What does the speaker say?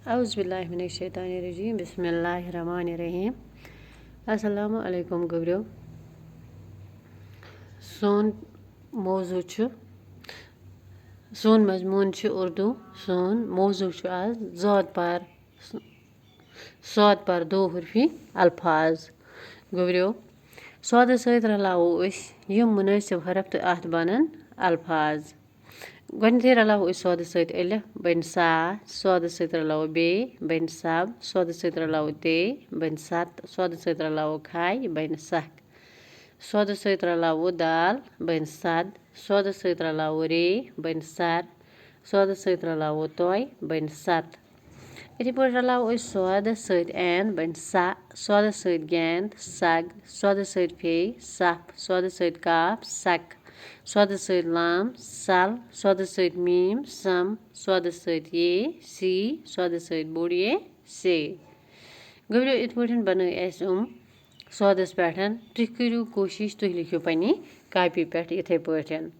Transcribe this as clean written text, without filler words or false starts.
Auzubillahiminash-shaytanir-rajim. Bismillahir-rahmanir-rahim. Assalamu alaikum gobrio. Son mawzu chu son mazmoon chu Urdu. Son mawzu chu az Sood par do horfi alfaz. Gobrio. Sood sait ralawo is yum munasib harf to aht banan alfaz. Gwanthi ralawo is sood sait ele ben sa sood sait ralawo be ben sab sood sait ralawo te ben sat sood sait ralawo khai ben sak. Sood sait ralawo dal ben sad sood sait ralawo re ben sar sood sait ralawo toy ben sat. Iti pur ralawo is sood sait en ben sa sood sait gand sag sood sait fe sap sood sait kaf sak sood sait lam sal sood sait mim sam sood sait ye si sood sait buriye se. Gobrio it purtin banu es sodas patan tukuru koshish tu likho pani copy pat ithai purtin.